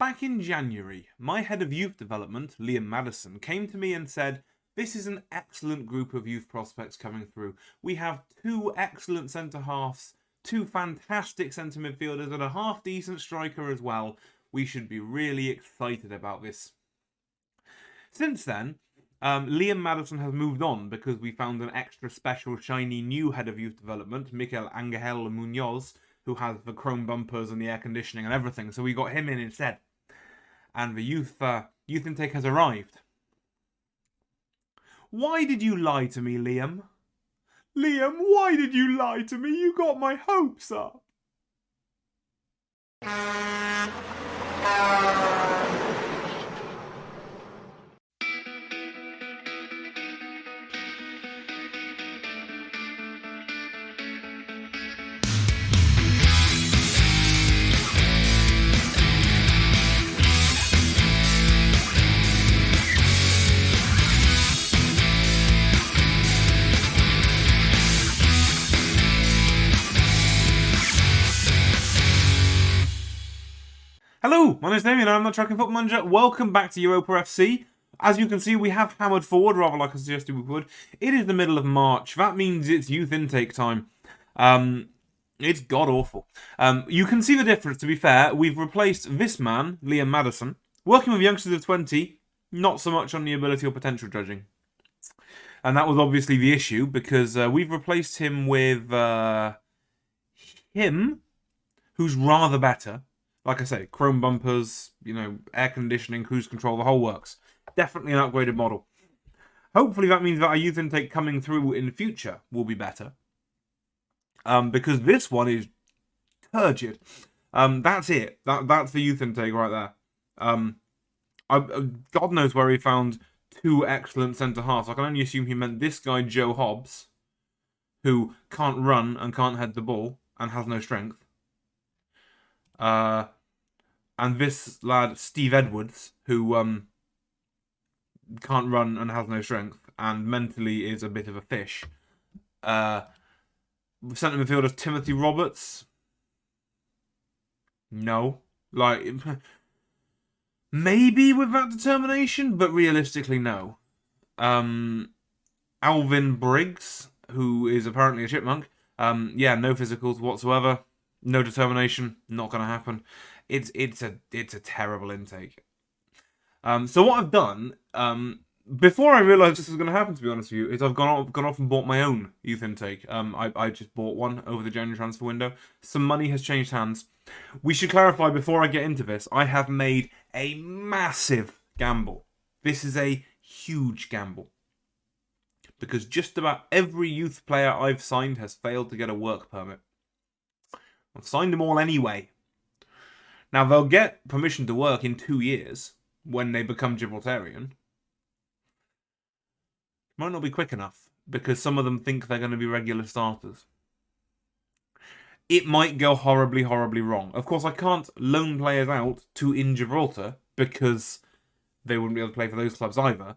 Back in January, my head of youth development, Liam Madison, came to me and said, "This is an excellent group of youth prospects coming through. We have two excellent centre-halves, two fantastic centre midfielders, and a half-decent striker as well. We should be really excited about this." Since then, Liam Madison has moved on because we found an extra special, shiny new head of youth development, Mikel Angel Munoz, who has the chrome bumpers and the air conditioning and everything. So we got him in instead. And the youth intake has arrived. Why did you lie to me, Liam? Liam, why did you lie to me? You got my hopes up. Hello, my name's Damien and I'm the Tracking Football Manager. Welcome back to Europa FC. As you can see, we have hammered forward, rather like I suggested we would. It is the middle of March. That means it's youth intake time. It's god-awful. You can see the difference, to be fair. We've replaced this man, Liam Madison, working with youngsters of 20, not so much on the ability or potential judging. And that was obviously the issue, because we've replaced him with him, who's rather better. Like I say, chrome bumpers, air conditioning, cruise control, the whole works. Definitely an upgraded model. Hopefully that means that our youth intake coming through in the future will be better. Because this one is turgid. That's it. That's the youth intake right there. God knows where he found two excellent centre-halves. I can only assume he meant this guy, Joe Hobbs, who can't run and can't head the ball and has no strength. And this lad, Steve Edwards, who can't run and has no strength, and mentally is a bit of a fish. Centre midfielder Timothy Roberts. No. Maybe with that determination, but realistically, no. Alvin Briggs, who is apparently a chipmunk. No physicals whatsoever. No determination, not going to happen. It's a terrible intake. So what I've done, before I realised this was going to happen, to be honest with you, is I've gone off and bought my own youth intake. I just bought one over the January transfer window. Some money has changed hands. We should clarify before I get into this, I have made a massive gamble. This is a huge gamble. Because just about every youth player I've signed has failed to get a work permit. I've signed them all anyway. Now, they'll get permission to work in 2 years when they become Gibraltarian. Might not be quick enough because some of them think they're going to be regular starters. It might go horribly, horribly wrong. Of course, I can't loan players out in Gibraltar because they wouldn't be able to play for those clubs either.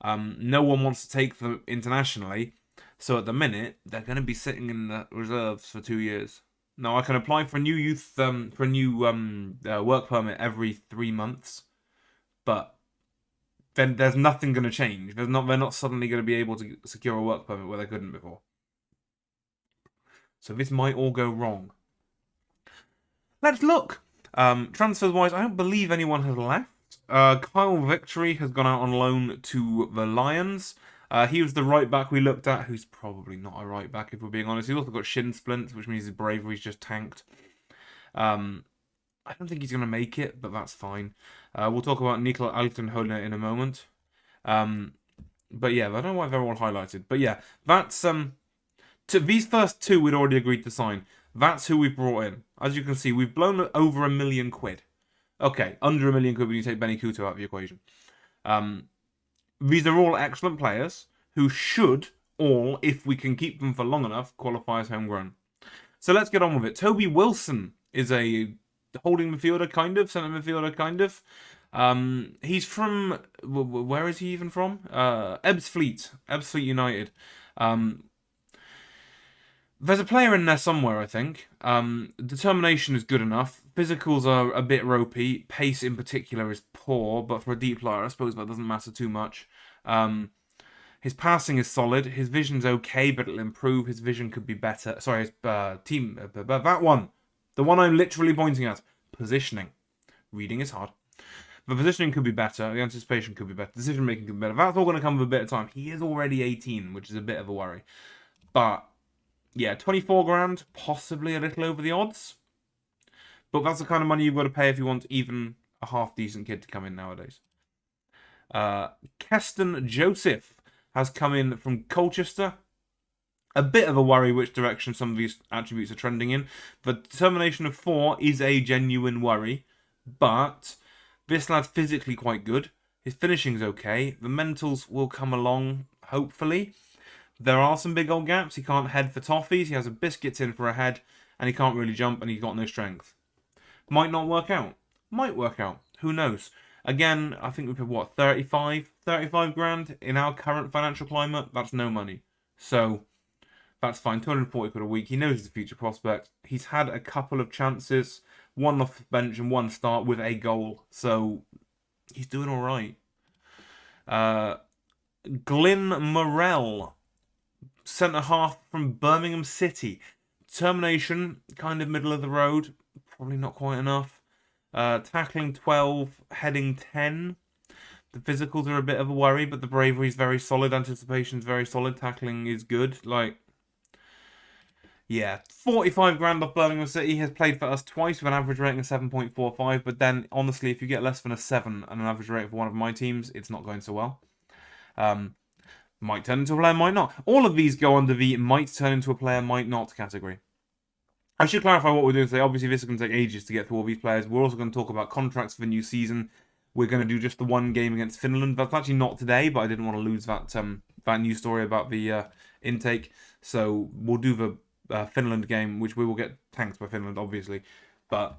No one wants to take them internationally. So at the minute, they're going to be sitting in the reserves for 2 years. Now, I can apply for a new youth, work permit every 3 months, but then there's nothing going to change. They're not suddenly going to be able to secure a work permit where they couldn't before. So this might all go wrong. Let's look. Transfers-wise, I don't believe anyone has left. Kyle Victory has gone out on loan to the Lions. He was the right back we looked at, who's probably not a right back if we're being honest. He's also got shin splints, which means his bravery's just tanked. I don't think he's going to make it, but that's fine. We'll talk about Nicola Altenhoner in a moment. But yeah, I don't know why they're all highlighted. But yeah, that's these first two we'd already agreed to sign. That's who we've brought in. As you can see, we've blown over £1 million. Okay, under £1 million when you take Benny Couto out of the equation. These are all excellent players who should all, if we can keep them for long enough, qualify as homegrown. So let's get on with it. Toby Wilson is a holding midfielder, kind of, centre midfielder, kind of. He's from, where is he even from? Ebbsfleet United. There's a player in there somewhere, I think. Determination is good enough. Physicals are a bit ropey. Pace in particular is poor, but for a deep player, I suppose that doesn't matter too much. His passing is solid. His vision's okay, but it'll improve. His vision could be better. Sorry, his team. That one. The one I'm literally pointing at. Positioning. Reading is hard. The positioning could be better. The anticipation could be better. Decision making could be better. That's all going to come with a bit of time. He is already 18, which is a bit of a worry. But yeah, 24 grand, possibly a little over the odds. But that's the kind of money you've got to pay if you want even a half decent kid to come in nowadays. Keston Joseph has come in from Colchester. A bit of a worry which direction some of these attributes are trending in. The determination of 4 is a genuine worry, but this lad's physically quite good. His finishing's okay. The mentals will come along, hopefully. There are some big old gaps. He can't head for toffees. He has a biscuits in for a head, and he can't really jump, and he's got no strength. Might not work out. Might work out. Who knows? Again, I think we've had, what, 35 grand in our current financial climate? That's no money. So, that's fine. 240 quid a week. He knows he's a future prospect. He's had a couple of chances, one off the bench and one start with a goal. So, he's doing all right. Glyn Morell, centre half from Birmingham City. Determination, kind of middle of the road. Probably not quite enough. Tackling 12, heading 10. The physicals are a bit of a worry, but the bravery is very solid. Anticipation is very solid. Tackling is good. Yeah, 45 grand off Birmingham City. He has played for us twice with an average rating of 7.45. But then, honestly, if you get less than a 7 and an average rating for one of my teams, it's not going so well. Might turn into a player, might not. All of these go under the might turn into a player, might not category. I should clarify what we're doing today. Obviously, this is going to take ages to get through all these players. We're also going to talk about contracts for the new season. We're going to do just the one game against Finland. That's actually not today, but I didn't want to lose that news story about the intake. So we'll do the Finland game, which we will get tanked by Finland, obviously. But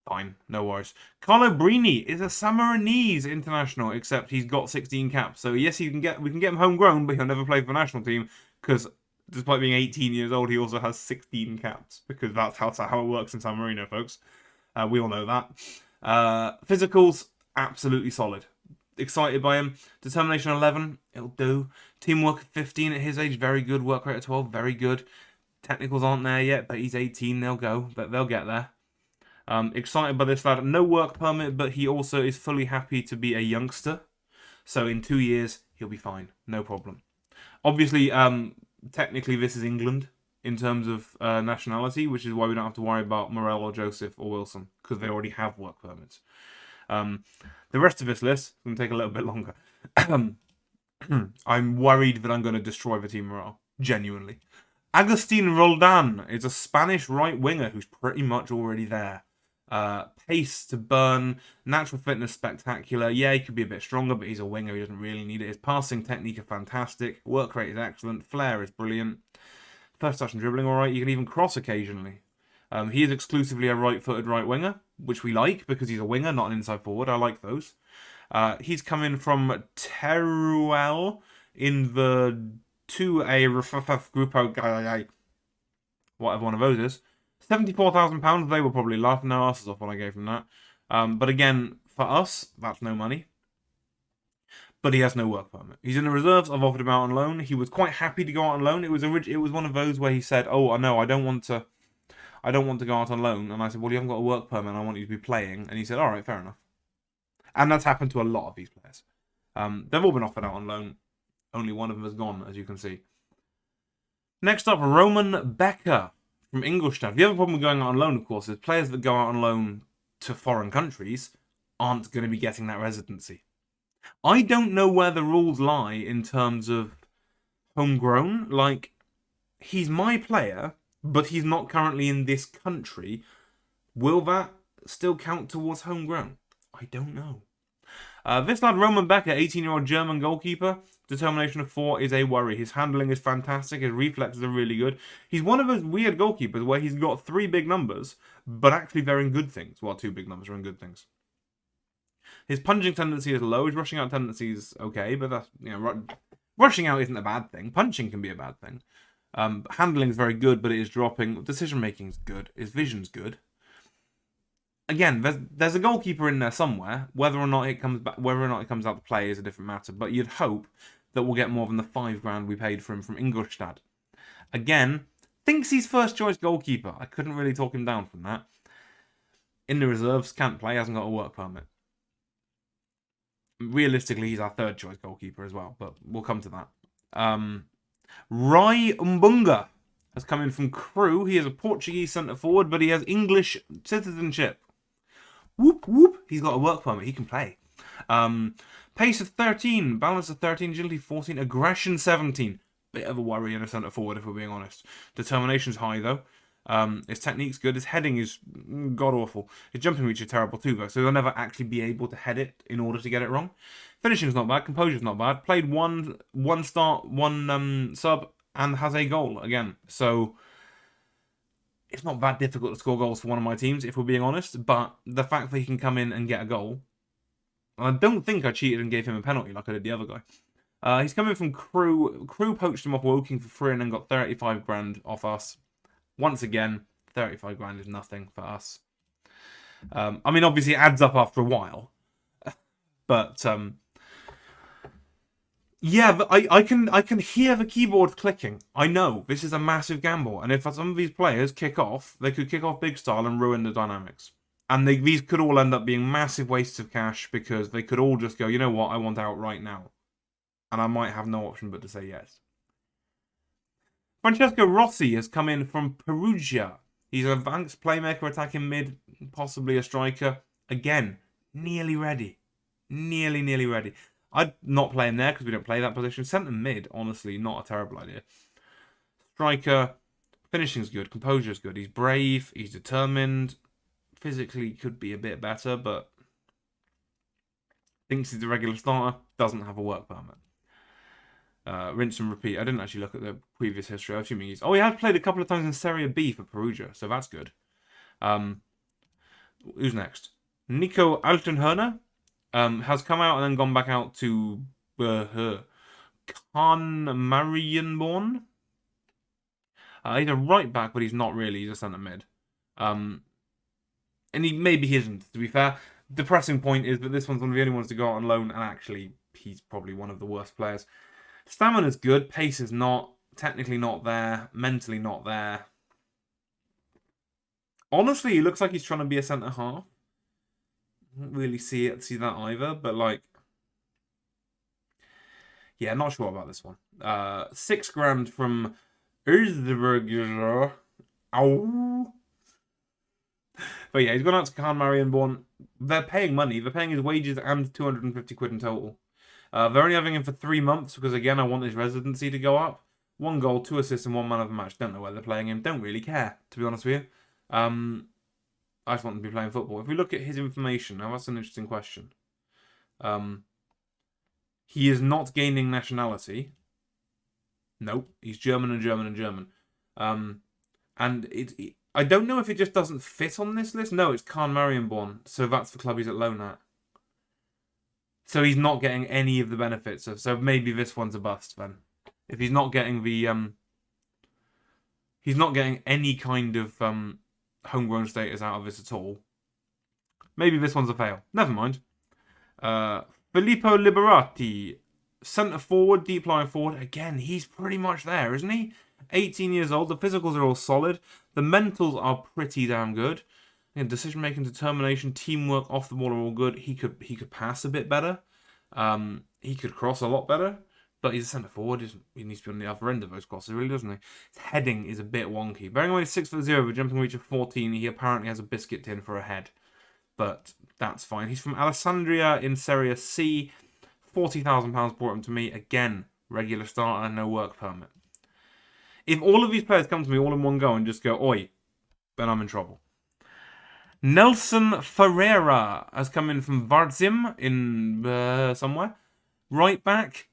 fine, no worries. Carlo Brini is a Sammarinese international, except he's got 16 caps. So yes, we can get him homegrown, but he'll never play for the national team because despite being 18 years old, he also has 16 caps because that's how it works in San Marino, folks. We all know that. Physicals, absolutely solid. Excited by him. Determination 11, it'll do. Teamwork 15 at his age, very good. Work rate at 12, very good. Technicals aren't there yet, but he's 18, they'll go. They'll get there. Excited by this lad. No work permit, but he also is fully happy to be a youngster. So in 2 years, he'll be fine. No problem. Obviously, technically this is England in terms of nationality, which is why we don't have to worry about Morel or Joseph or Wilson, because they already have work permits. The rest of this list is going to take a little bit longer. I'm worried that I'm going to destroy the team morale. Genuinely. Agustin Roldan is a Spanish right winger who's pretty much already there. Pace to burn, natural fitness spectacular. Yeah, he could be a bit stronger, but he's a winger. He doesn't really need it. His passing technique is fantastic. Work rate is excellent. Flair is brilliant. First touch and dribbling, all right. You can even cross occasionally. He is exclusively a right-footed right winger, which we like because he's a winger, not an inside forward. I like those. He's coming from Teruel in the 2A Grupo, whatever one of those is. £74,000. They were probably laughing their asses off when I gave them that. But again, for us, that's no money. But he has no work permit. He's in the reserves. I've offered him out on loan. He was quite happy to go out on loan. It was one of those where he said, "Oh, no, I don't want to go out on loan." And I said, "Well, you haven't got a work permit. And I want you to be playing." And he said, "All right, fair enough." And that's happened to a lot of these players. They've all been offered out on loan. Only one of them has gone, as you can see. Next up, Roman Becker from Ingolstadt. The other problem with going out on loan, of course, is players that go out on loan to foreign countries aren't going to be getting that residency. I don't know where the rules lie in terms of homegrown. Like, he's my player, but he's not currently in this country. Will that still count towards homegrown? I don't know. This lad, Roman Becker, 18-year-old German goalkeeper. Determination of 4 is a worry. His handling is fantastic. His reflexes are really good. He's one of those weird goalkeepers where he's got 3 big numbers, but actually they're in good things. Well, 2 big numbers are in good things. His punching tendency is low. His rushing out tendency is okay, but that's, rushing out isn't a bad thing. Punching can be a bad thing. Handling's very good, but it is dropping. Decision making's good. His vision's good. Again, there's a goalkeeper in there somewhere. Whether or not it comes back, whether or not it comes out to play is a different matter. But you'd hope that we'll get more than the £5 we paid for him from Ingolstadt. Again, thinks he's first choice goalkeeper. I couldn't really talk him down from that. In the reserves, can't play, hasn't got a work permit. Realistically, he's our third choice goalkeeper as well, but we'll come to that. Rai Mbunga has come in from Crewe. He is a Portuguese centre forward, but he has English citizenship. Whoop whoop. He's got a work permit. He can play. Pace of 13, balance of 13, agility 14, aggression 17. Bit of a worry in a centre forward, if we're being honest. Determination's high though. His technique's good. His heading is god awful. His jumping reach is terrible too though, so he'll never actually be able to head it in order to get it wrong. Finishing's not bad. Composure's not bad. Played one start, one sub, and has a goal again. So it's not that difficult to score goals for one of my teams, if we're being honest. But the fact that he can come in and get a goal, I don't think I cheated and gave him a penalty like I did the other guy. He's coming from Crewe. Crewe poached him off Woking for free and then got 35 grand off us. Once again, 35 grand is nothing for us. I mean, obviously it adds up after a while. But yeah, but I can hear the keyboard clicking. I know this is a massive gamble, and if some of these players kick off, they could kick off big style and ruin the dynamics. And these could all end up being massive wastes of cash because they could all just go, you know what, I want out right now. And I might have no option but to say yes. Francesco Rossi has come in from Perugia. He's an advanced playmaker attacking mid, possibly a striker. Again, nearly ready. Nearly ready. I'd not play him there because we don't play that position. Centre mid, honestly, not a terrible idea. Striker, finishing's good, composure's good. He's brave, he's determined. Physically could be a bit better, but thinks he's a regular starter, doesn't have a work permit. Rinse and repeat. I didn't actually look at the previous history. I'm assuming he's... Oh, he has played a couple of times in Serie B for Perugia, so that's good. Who's next? Nico Altenhörner has come out and then gone back out to Marienborn. He's a right back, but he's not really. He's a centre mid. And maybe he isn't, to be fair. The pressing point is that this one's one of the only ones to go out on loan, and actually, he's probably one of the worst players. Stamina's good, pace is not, technically not there, mentally not there. Honestly, he looks like he's trying to be a centre half. I don't really see that either, but like, yeah, not sure about this one. £6 from Erzberger. Ow. But yeah, he's gone out to Khan Marienborn. They're paying money. They're paying his wages and 250 quid in total. They're only having him for 3 months because, again, I want his residency to go up. 1 goal, 2 assists, and 1 man of the match. Don't know where they're playing him. Don't really care, to be honest with you. I just want him to be playing football. If we look at his information, now that's an interesting question. He is not gaining nationality. Nope, he's German and German and German. And I don't know if it just doesn't fit on this list. No, it's Khan Marienborn, so that's the club he's at loan at. So he's not getting any of the benefits of. So maybe this one's a bust then. If he's not getting the he's not getting any kind of homegrown status out of this at all. Maybe this one's a fail. Never mind. Filippo Liberati, centre forward, deep line forward. Again, he's pretty much there, isn't he? 18 years old. The physicals are all solid. The mentals are pretty damn good. And decision making, determination, teamwork, off the ball are all good. He could pass a bit better. He could cross a lot better. But he's a centre forward. He needs to be on the other end of those crosses, really, doesn't he? His heading is a bit wonky. Bearing in mind he's 6'0" with a jumping reach of 14, he apparently has a biscuit tin for a head. But that's fine. He's from Alessandria in Serie C. £40,000 brought him to me. Again, regular starter, no work permit. If all of these players come to me all in one go and just go, oi, then I'm in trouble. Nelson Ferreira has come in from Varzim in somewhere. Right back.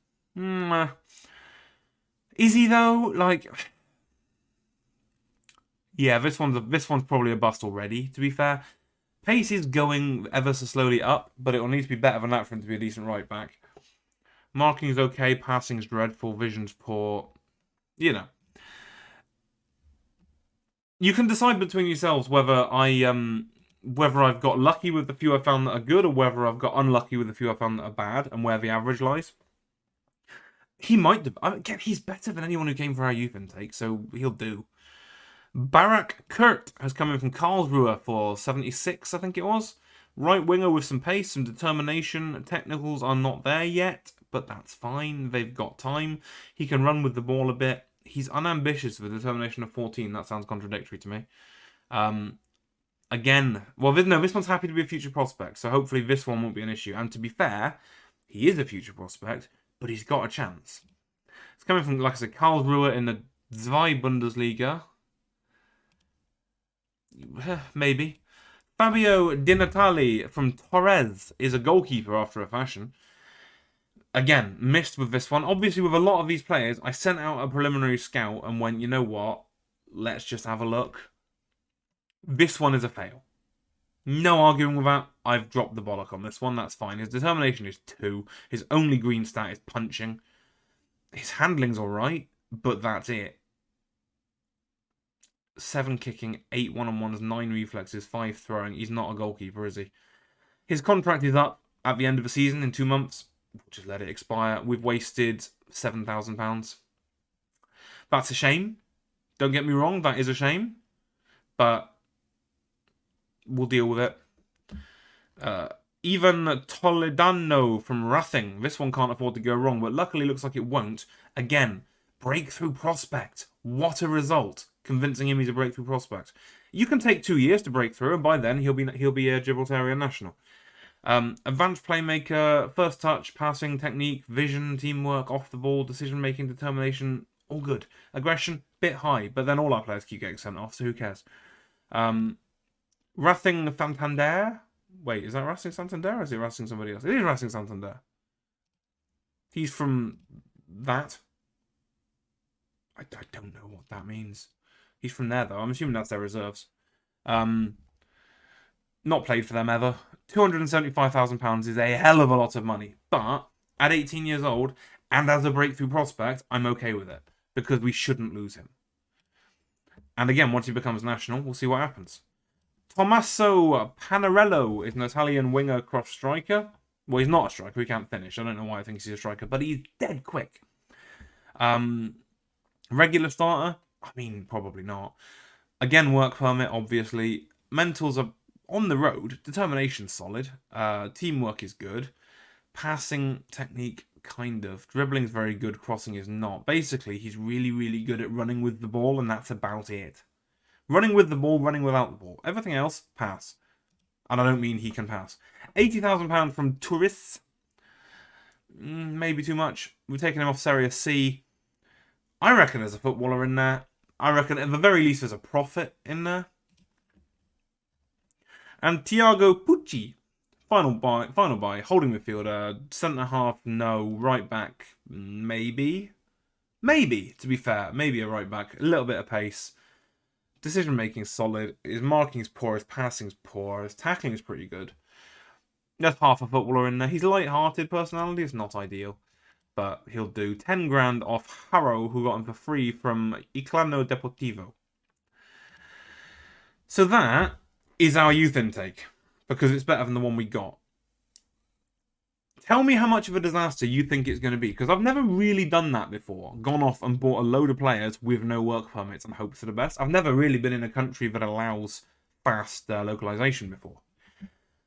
Is he though? Like, yeah, this one's probably a bust already. To be fair, pace is going ever so slowly up, but it will need to be better than that for him to be a decent right back. Marking's okay, passing's dreadful, vision's poor. You know. You can decide between yourselves whether I've got lucky with the few I found that are good, or whether I've got unlucky with the few I found that are bad, and where the average lies. He might. Again, he's better than anyone who came for our youth intake, so he'll do. Barak Kurt has come in from Karlsruhe for 76, I think it was. Right winger with some pace, some determination. Technicals are not there yet, but that's fine. They've got time. He can run with the ball a bit. He's unambitious with a determination of 14. That sounds contradictory to me. Again, well, no, this one's happy to be a future prospect, so hopefully this one won't be an issue. And to be fair, he is a future prospect, but he's got a chance. It's coming from, like I said, Karlsruhe in the Zwei Bundesliga. Maybe. Fabio Di Natale from Torres is a goalkeeper after a fashion. Again, missed with this one. Obviously, with a lot of these players, I sent out a preliminary scout and went, you know what? Let's just have a look. This one is a fail. No arguing with that. I've dropped the bollock on this one. That's fine. His determination is 2. His only green stat is punching. His handling's alright, but that's it. 7 kicking, 8 one-on-ones, 9 reflexes, 5 throwing. He's not a goalkeeper, is he? His contract is up at the end of the season in 2 months. We'll just let it expire. We've wasted £7,000. That's a shame. Don't get me wrong, that is a shame. But we'll deal with it. Even Toledano from Racing. This one can't afford to go wrong, but luckily looks like it won't. Again, breakthrough prospect. What a result. Convincing him he's a breakthrough prospect. You can take 2 years to break through, and by then he'll be a Gibraltarian national. Advanced playmaker, first touch, passing, technique, vision, teamwork, off the ball, decision-making, determination, all good. Aggression, bit high, but then all our players keep getting sent off, so who cares? Racing Santander? Wait, is that Racing Santander or is it Racing somebody else? It is Racing Santander. He's from that. I don't know what that means. He's from there, though. I'm assuming that's their reserves. Not played for them ever. £275,000 is a hell of a lot of money. But at 18 years old, and as a breakthrough prospect, I'm okay with it. Because we shouldn't lose him. And again, once he becomes national, we'll see what happens. Tommaso Panarello is an Italian winger cross striker. Well, he's not a striker. He can't finish. I don't know why I think he's a striker. But he's dead quick. Regular starter? I mean, probably not. Again, work permit, obviously. Mentals are on the road. Determination's solid. Teamwork is good. Passing technique, kind of. Dribbling's very good. Crossing is not. Basically, he's really, really good at running with the ball, and that's about it. Running with the ball, running without the ball. Everything else, pass. And I don't mean he can pass. £80,000 from Tourists. Maybe too much. We've taken him off Serie C. I reckon there's a footballer in there. I reckon at the very least there's a profit in there. And Tiago Pucci. Final buy. Holding midfielder. Centre half, no. Right back, maybe. Maybe, to be fair. Maybe a right back. A little bit of pace. Decision making is solid. His marking is poor. His passing is poor. His tackling is pretty good. There's half a footballer in there. He's light-hearted personality. It's not ideal. But he'll do. 10 grand off Harrow, who got him for free from Iclano Deportivo. So that is our youth intake. Because it's better than the one we got. Tell me how much of a disaster you think it's going to be. Because I've never really done that before. Gone off and bought a load of players with no work permits and hoped for the best. I've never really been in a country that allows fast localization before.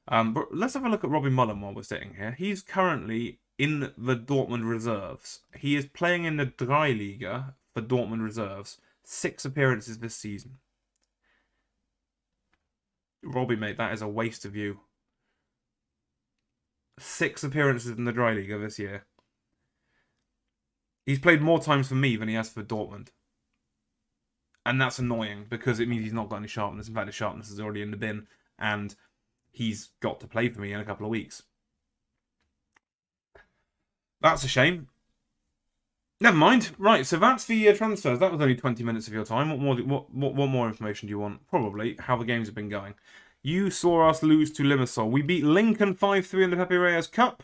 But let's have a look at Robbie Mullen while we're sitting here. He's currently in the Dortmund reserves. He is playing in the Dreiliga for Dortmund reserves. 6 appearances this season. Robbie, mate, that is a waste of you. 6 appearances in the Dreiliga this year. He's played more times for me than he has for Dortmund. And that's annoying, because it means he's not got any sharpness. In fact, his sharpness is already in the bin, and he's got to play for me in a couple of weeks. That's a shame. Never mind. Right, so that's the transfers. That was only 20 minutes of your time. What more information do you want? Probably how the games have been going. You saw us lose to Limassol. We beat Lincoln 5-3 in the Pepe Reyes Cup.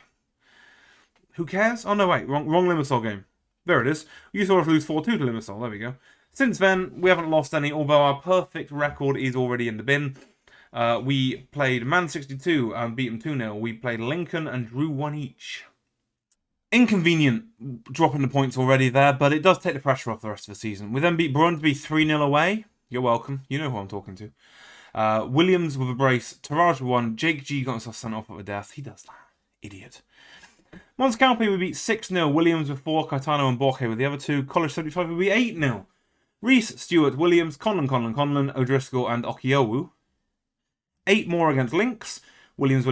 Who cares? Oh, no, wait. Wrong Limassol game. There it is. You saw us lose 4-2 to Limassol. There we go. Since then, we haven't lost any, although our perfect record is already in the bin. We played Man 62 and beat them 2-0. We played Lincoln and drew 1 each. Inconvenient dropping the points already there, but it does take the pressure off the rest of the season. We then beat Brøndby 3-0 away. You're welcome. You know who I'm talking to. Williams with a brace. Taraj with 1. Jake G got himself sent off at a death. He does that. Idiot. Mons Calpe we beat 6-0. Williams with 4. Caetano and Borge with the other 2. College 75 we beat 8-0. Reese, Stewart, Williams, Conlon, O'Driscoll and Okiowu. 8 more against Lynx. Williams,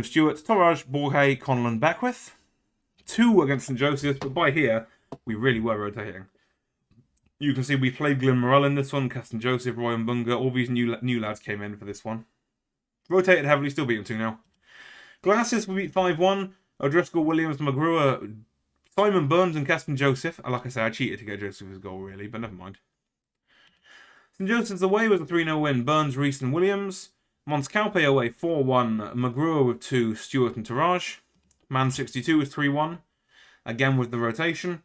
Stewart, Toraj, Borge, Conlon, Beckwith. 2 against St. Joseph's, but by here, we really were rotating. You can see we played Glen Morel in this one, Caston Joseph, Roy and Bunga. All these new lads came in for this one. Rotated heavily, still beat them 2-0. Glasses, we beat 5-1. O'Driscoll, Williams, McGrew, Simon Burns and Caston Joseph. Like I said, I cheated to get Joseph's goal, really, but never mind. St. Joseph's away was a 3-0 win. Burns, Reese and Williams. Mons Calpe away 4-1. McGrew with 2, Stewart and Taraj. Man 62 with 3-1. Again with the rotation.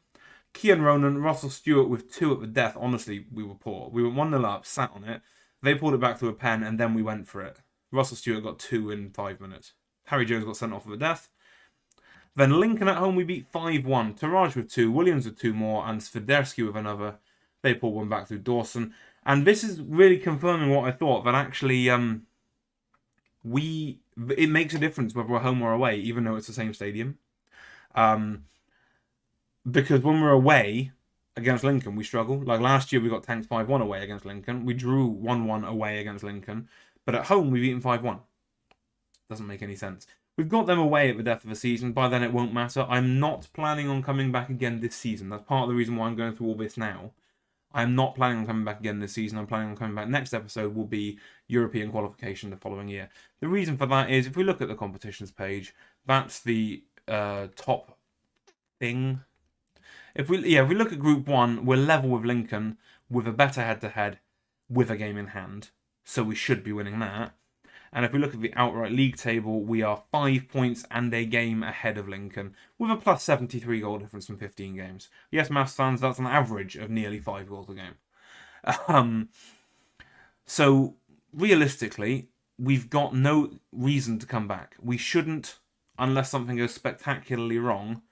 Kian Ronan, Russell Stewart with 2 at the death. Honestly, we were poor. We were 1-0 up, sat on it. They pulled it back through a pen, and then we went for it. Russell Stewart got 2 in 5 minutes. Harry Jones got sent off at the death. Then Lincoln at home, we beat 5-1. Taraj with 2, Williams with 2 more, and Sviderski with another. They pulled one back through Dawson. And this is really confirming what I thought, that actually it makes a difference whether we're home or away, even though it's the same stadium. Because when we're away against Lincoln, we struggle. Like last year, we got tanked 5-1 away against Lincoln. We drew 1-1 away against Lincoln. But at home, we beat them 5-1. Doesn't make any sense. We've got them away at the death of the season. By then, it won't matter. I'm not planning on coming back again this season. That's part of the reason why I'm going through all this now. I'm not planning on coming back again this season. I'm planning on coming back. Next episode will be European qualification the following year. The reason for that is, if we look at the competitions page, that's the top thing. If we look at Group 1, we're level with Lincoln with a better head-to-head with a game in hand. So we should be winning that. And if we look at the outright league table, we are 5 points and a game ahead of Lincoln, with a plus 73 goal difference from 15 games. Yes, maths fans, that's an average of nearly 5 goals a game. So, realistically, we've got no reason to come back. We shouldn't, unless something goes spectacularly wrong,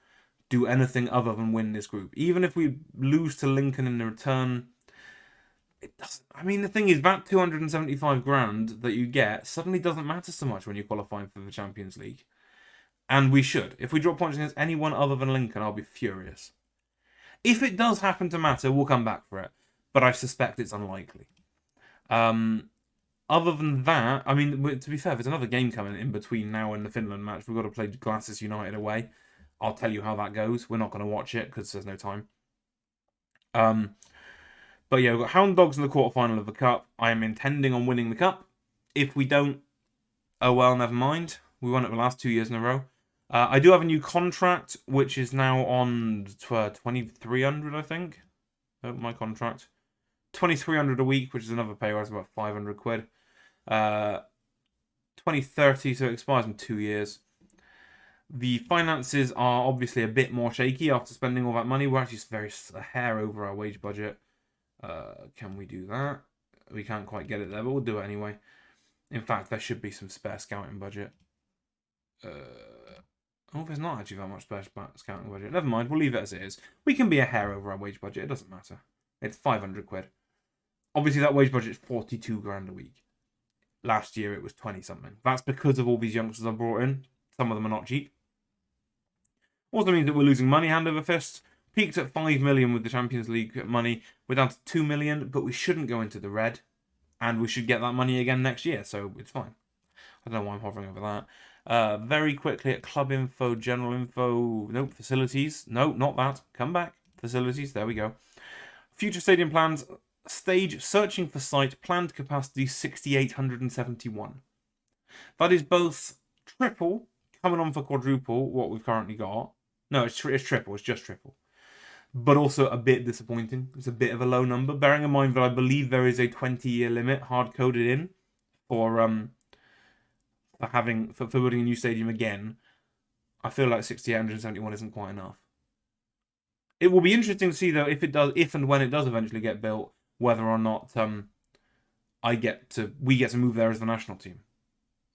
do anything other than win this group. Even if we lose to Lincoln in the return, it doesn't. I mean, the thing is, that 275 grand that you get suddenly doesn't matter so much when you're qualifying for the Champions League. And we should. If we drop points against anyone other than Lincoln, I'll be furious. If it does happen to matter, we'll come back for it. But I suspect it's unlikely. Other than that, I mean, to be fair, there's another game coming in between now and the Finland match. We've got to play Glasses United away. I'll tell you how that goes. We're not going to watch it because there's no time. But yeah, we've got Hound Dogs in the quarterfinal of the Cup. I am intending on winning the Cup. If we don't, oh well, never mind. We won it the last 2 years in a row. I do have a new contract, which is now on 2,300, I think. My contract. 2,300 a week, which is another pay rise, about 500 quid. 2030, so it expires in 2 years. The finances are obviously a bit more shaky after spending all that money. We're actually a hair over our wage budget. Can we do that? We can't quite get it there, but we'll do it anyway. In fact, there should be some spare scouting budget. There's not actually that much spare scouting budget. Never mind, we'll leave it as it is. We can be a hair over our wage budget. It doesn't matter. It's 500 quid. Obviously, that wage budget is 42 grand a week. Last year, it was 20 something. That's because of all these youngsters I brought in. Some of them are not cheap. Also means that we're losing money hand over fist. Peaked at 5 million with the Champions League money. We're down to 2 million, but we shouldn't go into the red. And we should get that money again next year, so it's fine. I don't know why I'm hovering over that. Very quickly at club info, general info. Nope, facilities. No, not that. Come back. Facilities, there we go. Future stadium plans. Stage searching for site. Planned capacity 6,871. That is both triple, coming on for quadruple, what we've currently got. No, it's triple. It's just triple. But also a bit disappointing. It's a bit of a low number, bearing in mind that I believe there is a 20-year limit hard-coded in for building a new stadium again. I feel like 6,871 isn't quite enough. It will be interesting to see, though, if and when it does eventually get built, whether or not we get to move there as the national team.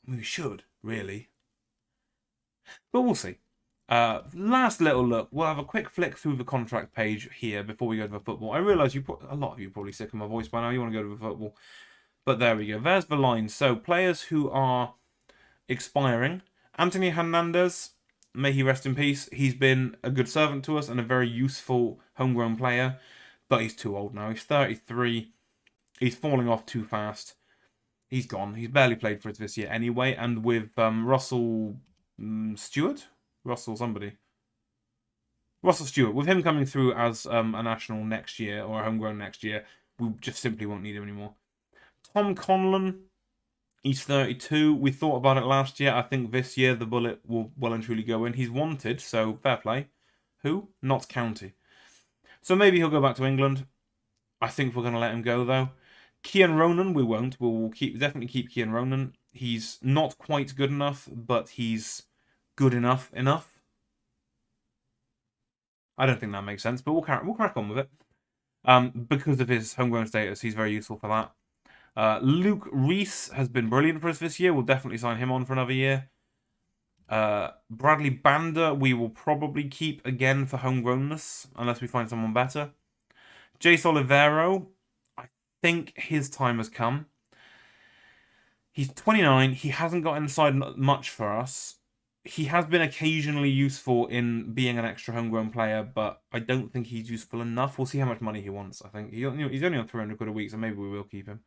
We should, really. But we'll see. Last little look. We'll have a quick flick through the contract page here before we go to the football. I realise a lot of you are probably sick of my voice by now. You want to go to the football. But there we go. There's the line. So, players who are expiring. Anthony Hernandez, may he rest in peace. He's been a good servant to us and a very useful homegrown player. But he's too old now. He's 33. He's falling off too fast. He's gone. He's barely played for us this year anyway. And with Russell Stewart? Russell somebody. Russell Stewart. With him coming through as a national next year, or a homegrown next year, we just simply won't need him anymore. Tom Conlon, he's 32. We thought about it last year. I think this year the bullet will well and truly go in. He's wanted, so fair play. Who? Notts County. So maybe he'll go back to England. I think we're going to let him go, though. Kian Ronan, we won't. We'll definitely keep Kian Ronan. He's not quite good enough, but he's good enough. I don't think that makes sense, but we'll crack on with it. Because of his homegrown status, he's very useful for that. Luke Reese has been brilliant for us this year. We'll definitely sign him on for another year. Bradley Banda, we will probably keep again for homegrownness, unless we find someone better. Jace Olivero, I think his time has come. He's 29. He hasn't got inside much for us. He has been occasionally useful in being an extra homegrown player, but I don't think he's useful enough. We'll see how much money he wants, I think. He's only on 300 quid a week, so maybe we will keep him.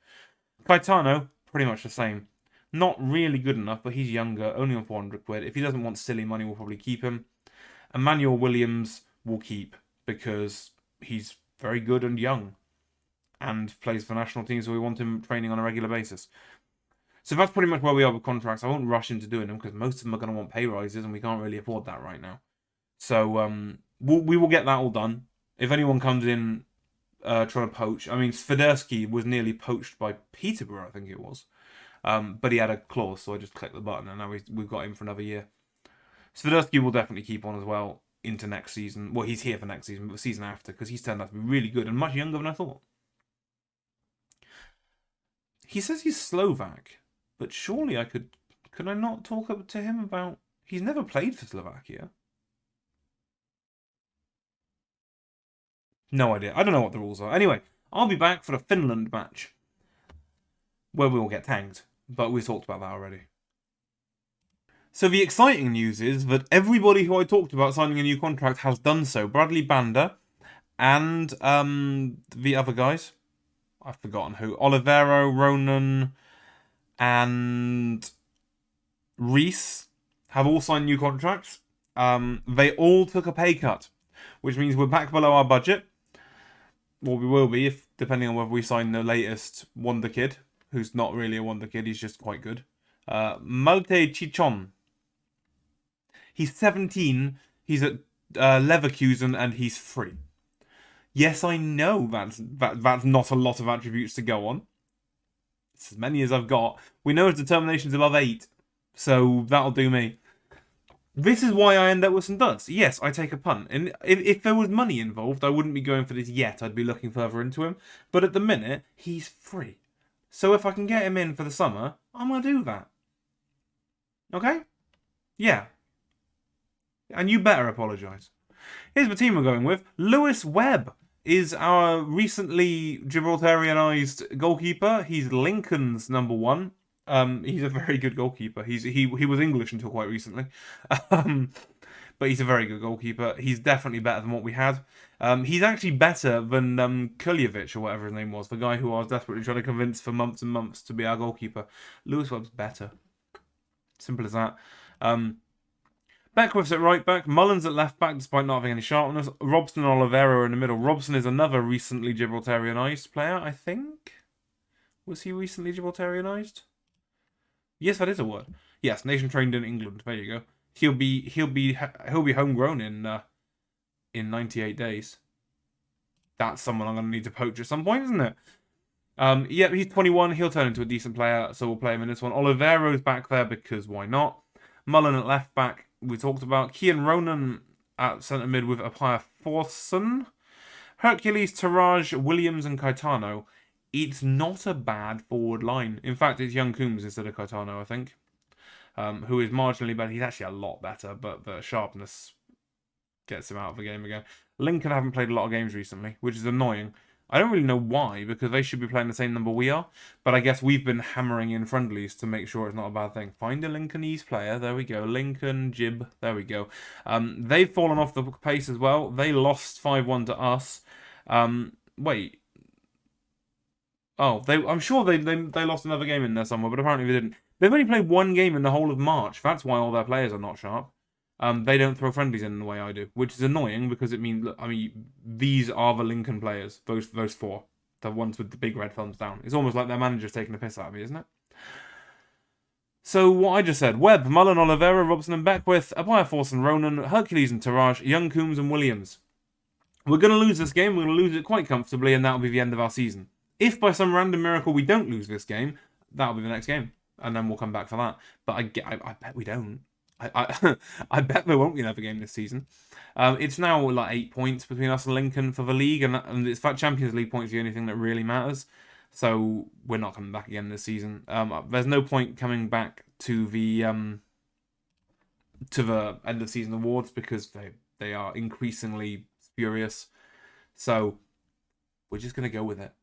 Caetano, pretty much the same. Not really good enough, but he's younger, only on 400 quid. If he doesn't want silly money, we'll probably keep him. Emmanuel Williams we'll keep, because he's very good and young and plays for national teams, so we want him training on a regular basis. So that's pretty much where we are with contracts. I won't rush into doing them because most of them are going to want pay rises and we can't really afford that right now. So we will get that all done. If anyone comes in trying to poach, I mean, Swiderski was nearly poached by Peterborough, I think it was. But he had a clause, so I just clicked the button and now we've got him for another year. Swiderski will definitely keep on as well into next season. Well, he's here for next season, but the season after, because he's turned out to be really good and much younger than I thought. He says he's Slovak. But surely could I not talk to him about... He's never played for Slovakia. No idea. I don't know what the rules are. Anyway, I'll be back for the Finland match. Where we will get tanked. But we talked about that already. So the exciting news is that everybody who I talked about signing a new contract has done so. Bradley Banda and the other guys. I've forgotten who. Olivero, Ronan... and Reese have all signed new contracts. They all took a pay cut, which means we're back below our budget. Well, we will be, depending on whether we sign the latest wonder kid, who's not really a wonder kid, he's just quite good. Malte Chichon. He's 17, he's at Leverkusen, and he's free. Yes, I know that's not a lot of attributes to go on. It's as many as I've got. We know his determination's above 8, so that'll do me. This is why I end up with some duds. Yes, I take a punt. And if there was money involved, I wouldn't be going for this yet. I'd be looking further into him. But at the minute, he's free. So if I can get him in for the summer, I'm going to do that. Okay? Yeah. And you better apologise. Here's the team we're going with. Lewis Webb is our recently Gibraltarianised goalkeeper. He's Lincoln's number 1. He's a very good goalkeeper. He was English until quite recently. But he's a very good goalkeeper. He's definitely better than what we had. He's actually better than Kuljevic, or whatever his name was, the guy who I was desperately trying to convince for months and months to be our goalkeeper. Lewis Webb's better. Simple as that. Beckwith's at right back, Mullins at left back despite not having any sharpness, Robson and Oliveira in the middle. Robson is another recently Gibraltarianised player, I think. Was he recently Gibraltarianised? Yes, that is a word. Yes, nation trained in England. There you go. He'll be homegrown in 98 days. That's someone I'm going to need to poach at some point, isn't it? Yeah, he's 21. He'll turn into a decent player, so we'll play him in this one. Oliveiro's back there because why not? Mullen at left back, we talked about. Kian Ronan at centre mid with Apaya Forson. Hercules, Taraj, Williams, and Caetano. It's not a bad forward line. In fact, it's young Coombs instead of Caetano, I think. Who is marginally better. He's actually a lot better, but the sharpness gets him out of the game again. Lincoln haven't played a lot of games recently, which is annoying. I don't really know why, because they should be playing the same number we are. But I guess we've been hammering in friendlies to make sure it's not a bad thing. Find a Lincolnese player. There we go. Lincoln, Jib. There we go. They've fallen off the pace as well. They lost 5-1 to us. Wait. Oh, I'm sure they lost another game in there somewhere, but apparently they didn't. They've only played one game in the whole of March. That's why all their players are not sharp. They don't throw friendlies in the way I do, which is annoying because it means, I mean, these are the Lincoln players, those four, the ones with the big red thumbs down. It's almost like their manager's taking a piss out of me, isn't it? So what I just said: Webb, Mullen, Oliveira, Robson, and Beckwith, Abaya, Force, and Ronan, Hercules and Taraj, Young, Coombs, and Williams. We're going to lose this game. We're going to lose it quite comfortably, and that'll be the end of our season. If by some random miracle we don't lose this game, that'll be the next game, and then we'll come back for that. But I bet we don't. I bet there won't be another game this season. It's now like 8 points between us and Lincoln for the league, and it's that Champions League points the only thing that really matters. So we're not coming back again this season. There's no point coming back to the end of season awards because they are increasingly spurious. So we're just gonna go with it.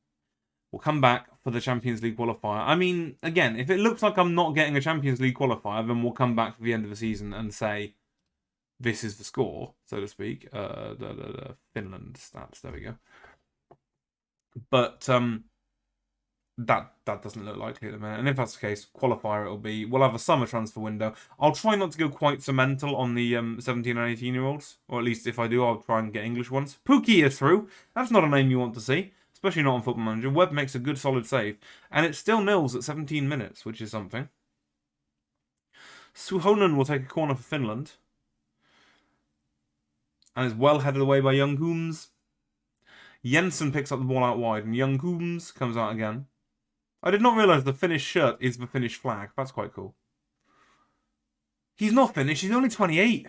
We'll come back for the Champions League qualifier. I mean, again, if it looks like I'm not getting a Champions League qualifier, then we'll come back for the end of the season and say, this is the score, so to speak. Finland stats, there we go. But that doesn't look likely at the minute. And if that's the case, qualifier it'll be. We'll have a summer transfer window. I'll try not to go quite so mental on the 17 and 18-year-olds. Or at least if I do, I'll try and get English ones. Pookie is through. That's not a name you want to see. Especially not on Football Manager. Webb makes a good solid save. And it's still nils at 17 minutes, which is something. Suhonen will take a corner for Finland. And is well headed away by Young Coombs. Jensen picks up the ball out wide. And Young Coombs comes out again. I did not realise the Finnish shirt is the Finnish flag. That's quite cool. He's not Finnish. He's only 28.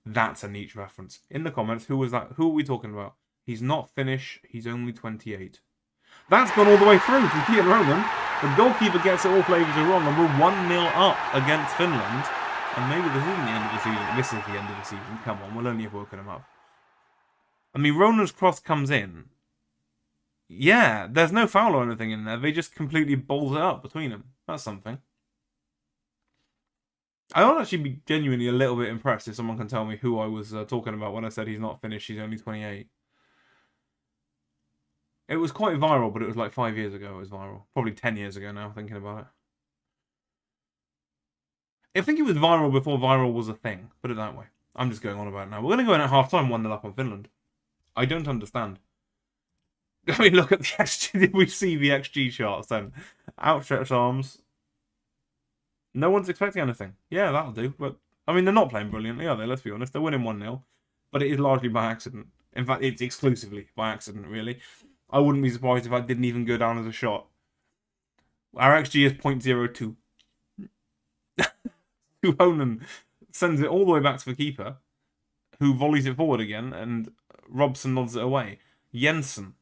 That's a niche reference. In the comments, who was that? Who are we talking about? He's not Finnish, he's only 28. That's gone all the way through from Kian Roman. The goalkeeper gets it all flavours are wrong, and we're 1-0 up against Finland. And maybe this isn't the end of the season. This is the end of the season. Come on, we'll only have woken him up. I mean, Ronan's cross comes in. Yeah, there's no foul or anything in there. They just completely balls it up between them. That's something. I would actually be genuinely a little bit impressed if someone can tell me who I was talking about when I said he's not Finnish, he's only 28. It was quite viral, but it was like 5 years ago it was viral. Probably 10 years ago now, thinking about it. I think it was viral before viral was a thing. Put it that way. I'm just going on about it now. We're going to go in at half-time 1-0 up on Finland. I don't understand. I mean, look at the XG. Did we see the XG charts then? Outstretched arms. No one's expecting anything. Yeah, that'll do. But, I mean, they're not playing brilliantly, are they? Let's be honest. They're winning 1-0. But it is largely by accident. In fact, it's exclusively by accident, really. I wouldn't be surprised if I didn't even go down as a shot. Our XG is 0.02. Suhonen sends it all the way back to the keeper, who volleys it forward again, and Robson nods it away. Jensen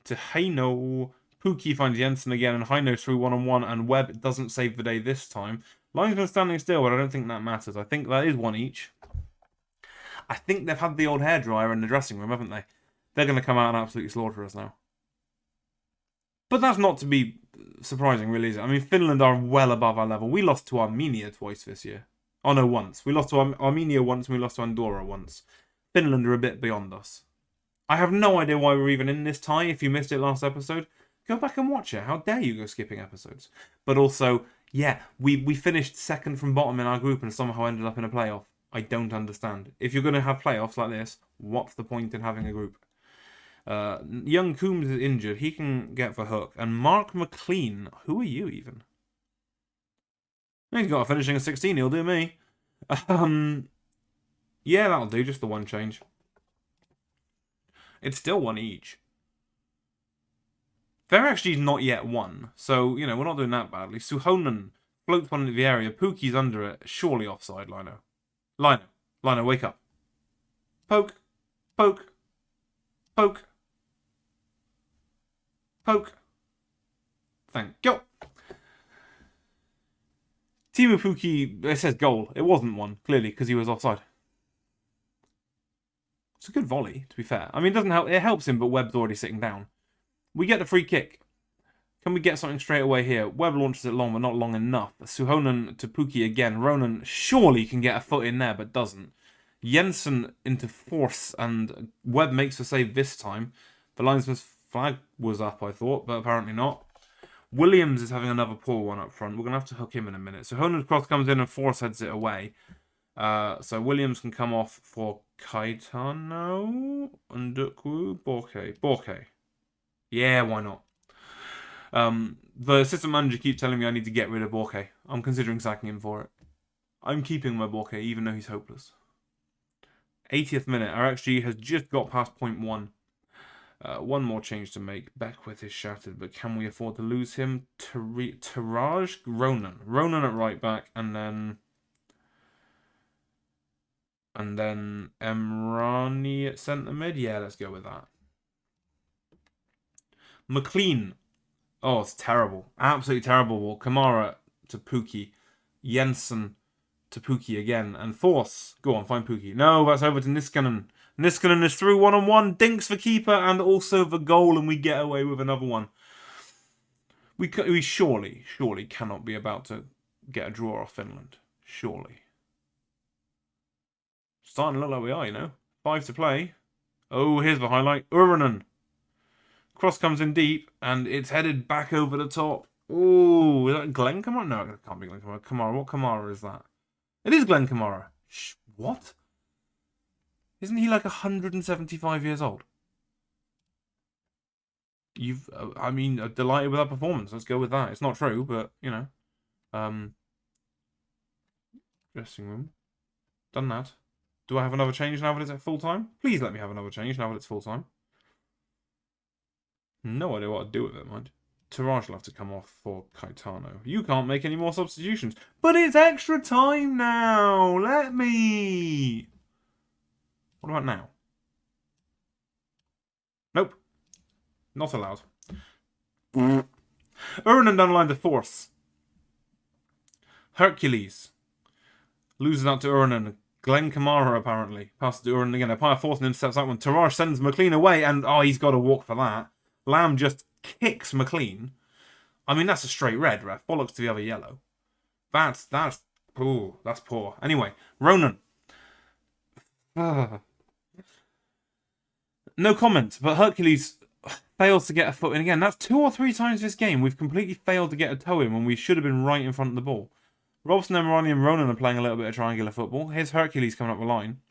to Heino. Pookie finds Jensen again, and Heino's through one-on-one, and Webb doesn't save the day this time. Linesman standing still, but I don't think that matters. I think that is one each. I think they've had the old hairdryer in the dressing room, haven't they? They're going to come out and absolutely slaughter us now. But that's not to be surprising, really, is it? I mean, Finland are well above our level. We lost to Armenia twice this year. Oh, no, once. We lost to Armenia once, and we lost to Andorra once. Finland are a bit beyond us. I have no idea why we're even in this tie. If you missed it last episode, go back and watch it. How dare you go skipping episodes? But also, yeah, we finished second from bottom in our group and somehow ended up in a playoff. I don't understand. If you're going to have playoffs like this, what's the point in having a group? Young Coombs is injured. He can get the hook. And Mark McLean, who are you even? He's got a finishing of 16. He'll do me. Yeah, that'll do. Just the one change. It's still one each. They're actually not yet won. So, you know, we're not doing that badly. Suhonen floats one into the area. Pookie's under it. Surely offside, Lino. Lino, wake up. Poke. Poke. Poke. Poke. Thank you. Timu Puki, it says goal. It wasn't one, clearly, because he was offside. It's a good volley, to be fair. I mean, it doesn't help. It helps him, but Webb's already sitting down. We get the free kick. Can we get something straight away here? Webb launches it long, but not long enough. Suhonen to Puki again. Ronan surely can get a foot in there, but doesn't. Jensen into force, and Webb makes the save this time. The linesman's flag was up, I thought, but apparently not. Williams is having another poor one up front. We're going to have to hook him in a minute. So Honen's cross comes in and force heads it away. So Williams can come off for Caetano, Ndukwu, Borke. Yeah, why not? The assistant manager keeps telling me I need to get rid of Borke. I'm considering sacking him for it. I'm keeping my Borke, even though he's hopeless. 80th minute. Our XG has just got past 0.1. One more change to make. Beckwith is shattered, but can we afford to lose him? Taraj? Ronan. Ronan at right back, and then Emrani at centre mid. Yeah, let's go with that. McLean. Oh, it's terrible. Absolutely terrible ball. Kamara to Pukki. Jensen to Pukki again. And Force. Go on, find Pukki. No, that's over to Niskanen. Niskanen is through one-on-one. Dinks for keeper and also the goal, and we get away with another one. We surely cannot be about to get a draw off Finland. Surely. Starting to look like we are, you know. 5 to play. Oh, here's the highlight. Uranen. Cross comes in deep, and it's headed back over the top. Oh, is that Glenn Kamara? No, it can't be Glenn Kamara. Kamara, what Kamara is that? It is Glenn Kamara. What? Isn't he like 175 years old? I mean, delighted with that performance. Let's go with that. It's not true, but, you know. Dressing room. Done that. Do I have another change now that it's at full time? Please let me have another change now that it's full time. No idea what to do with it, mind. Taraj will have to come off for Caetano. You can't make any more substitutions. But it's extra time now! Let me! What about now? Nope. Not allowed. Uranen down the line to Force. Hercules. Loses out to Uranen. Glenn Kamara, apparently. Passes to Uranen again. Apaya Force and intercepts that one. Taraj sends McLean away, and he's got to walk for that. Lamb just kicks McLean. I mean, that's a straight red, ref. Bollocks to the other yellow. That's poor. Anyway, Ronan. No comment, but Hercules fails to get a foot in again. That's 2 or 3 times this game we've completely failed to get a toe in when we should have been right in front of the ball. Robson, Emirani and Ronan are playing a little bit of triangular football. Here's Hercules coming up the line,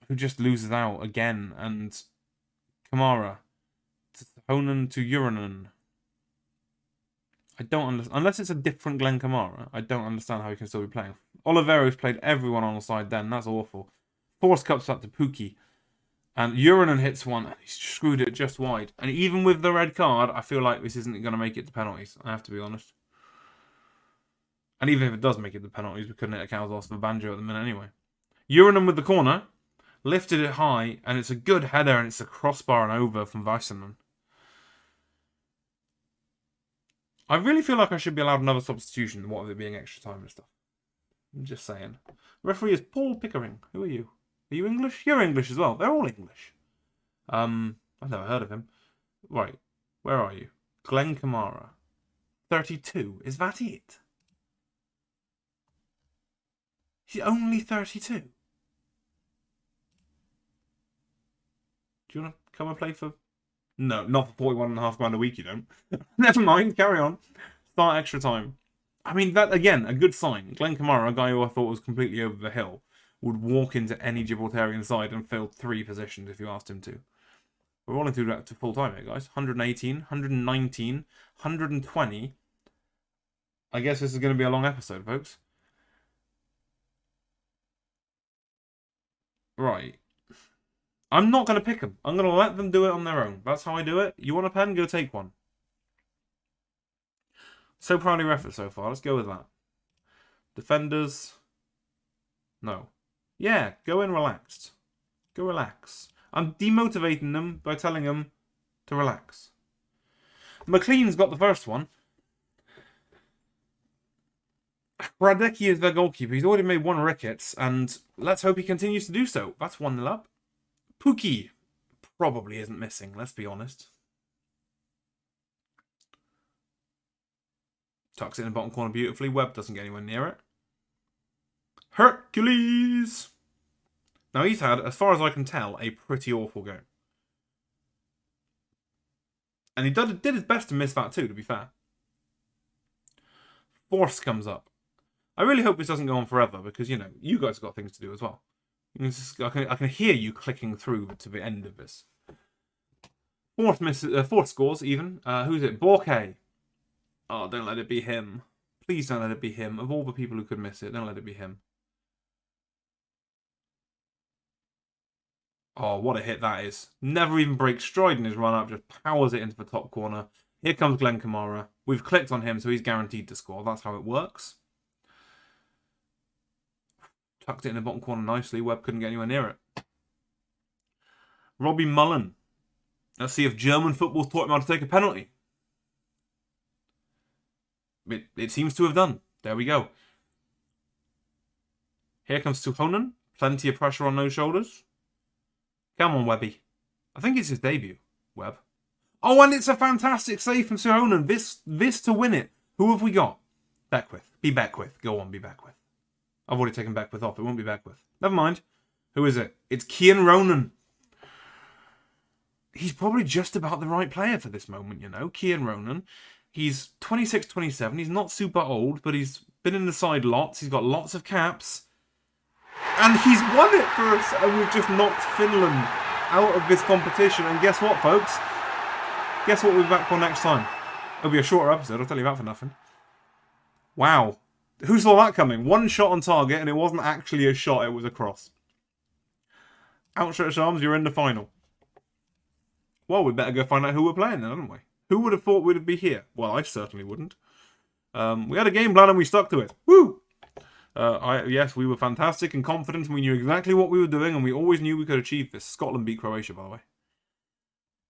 who just loses out again, and Kamara to Honan to Uranen. I don't understand. Unless it's a different Glenn Kamara, I don't understand how he can still be playing. Oliveira's played everyone on the side then. That's awful. Force cups up to Pukki. And Uranen hits one. And he's screwed it just wide. And even with the red card, I feel like this isn't going to make it to penalties. I have to be honest. And even if it does make it to penalties, we couldn't hit a cow's loss for Banjo at the minute anyway. Uranen with the corner. Lifted it high. And it's a good header. And it's a crossbar and over from Weissman. I really feel like I should be allowed another substitution, what with it being extra time and stuff. I'm just saying. Referee is Paul Pickering. Who are you? Are you English? You're English as well. They're all English. I've never heard of him. Right. Where are you? Glenn Kamara. 32. Is that it? He's only 32. Do you want to come and play for... No, not for £41.5 a week, you don't. Never mind, carry on. Start extra time. I mean, that, again, a good sign. Glenn Kamara, a guy who I thought was completely over the hill, would walk into any Gibraltarian side and fill 3 positions if you asked him to. We're rolling through that to full time here, guys. 118, 119, 120. I guess this is going to be a long episode, folks. Right. I'm not going to pick them. I'm going to let them do it on their own. That's how I do it. You want a pen? Go take one. So proud of your effort so far. Let's go with that. Defenders. No. Yeah, go in relaxed. Go relax. I'm demotivating them by telling them to relax. McLean's got the first one. Radecki is their goalkeeper. He's already made 1 rickets, and let's hope he continues to do so. That's 1-0 up. Pookie probably isn't missing, let's be honest. Tucks it in the bottom corner beautifully. Webb doesn't get anywhere near it. Hercules! Now he's had, as far as I can tell, a pretty awful game. And he did his best to miss that too, to be fair. Force comes up. I really hope this doesn't go on forever, because, you know, you guys have got things to do as well. I can hear you clicking through to the end of this. Force scores, even. Who's it? Borke. Oh, don't let it be him. Please don't let it be him. Of all the people who could miss it, don't let it be him. Oh, what a hit that is. Never even breaks stride in his run-up, just powers it into the top corner. Here comes Glenn Kamara. We've clicked on him, so he's guaranteed to score. That's how it works. Tucked it in the bottom corner nicely. Webb couldn't get anywhere near it. Robbie Mullen. Let's see if German football's taught him how to take a penalty. It seems to have done. There we go. Here comes Suhonen. Plenty of pressure on those shoulders. Come on, Webby. I think it's his debut, Webb. Oh, and it's a fantastic save from Suhonen. This to win it. Who have we got? Beckwith. Be Beckwith. Go on, be Beckwith. I've already taken Beckwith off. It won't be Beckwith. Never mind. Who is it? It's Kian Ronan. He's probably just about the right player for this moment, you know. Kian Ronan. He's 26, 27. He's not super old, but he's been in the side lots. He's got lots of caps. And he's won it for us. And we've just knocked Finland out of this competition. And guess what, folks? Guess what we'll be back for next time? It'll be a shorter episode, I'll tell you that for nothing. Wow. Who saw that coming? 1 shot on target, and it wasn't actually a shot, it was a cross. Outstretched arms, you're in the final. Well, we better go find out who we're playing then, haven't we? Who would have thought we'd be here? Well, I certainly wouldn't. We had a game plan and we stuck to it. Woo! Yes, we were fantastic and confident, and we knew exactly what we were doing, and we always knew we could achieve this. Scotland beat Croatia, by the way.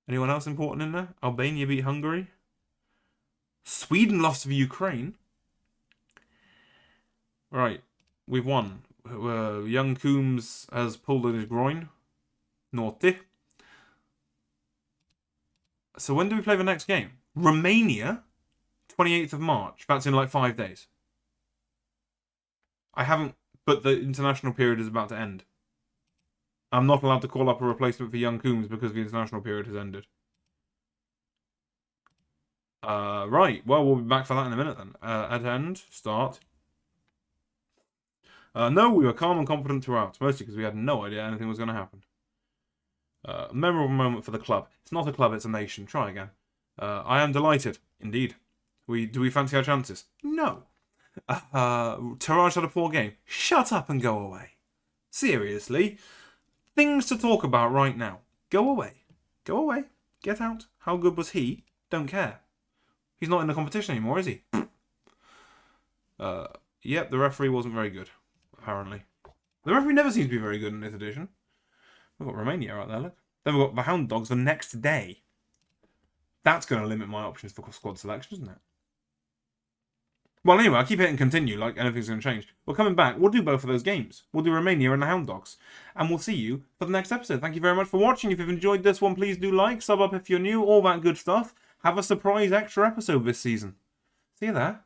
Anyone else important in there? Albania beat Hungary. Sweden lost to the Ukraine. Right, we've won. Young Coombs has pulled at his groin. Naughty. So when do we play the next game? Romania? 28th of March. That's in like 5 days. I haven't... But the international period is about to end. I'm not allowed to call up a replacement for Young Coombs because the international period has ended. Right. Well, we'll be back for that in a minute then. At end. Start. No, we were calm and confident throughout. Mostly because we had no idea anything was going to happen. A memorable moment for the club. It's not a club, it's a nation. Try again. I am delighted. Indeed. Do we fancy our chances? No. Taraj had a poor game. Shut up and go away. Seriously. Things to talk about right now. Go away. Go away. Get out. How good was he? Don't care. He's not in the competition anymore, is he? Yep, the referee wasn't very good. Apparently. The referee never seems to be very good in this edition. We've got Romania right there, look. Then we've got the Hound Dogs the next day. That's going to limit my options for squad selection, isn't it? Well, anyway, I'll keep hitting continue like anything's going to change. We're coming back. We'll do both of those games. We'll do Romania and the Hound Dogs. And we'll see you for the next episode. Thank you very much for watching. If you've enjoyed this one, please do like, sub up if you're new, all that good stuff. Have a surprise extra episode this season. See you there.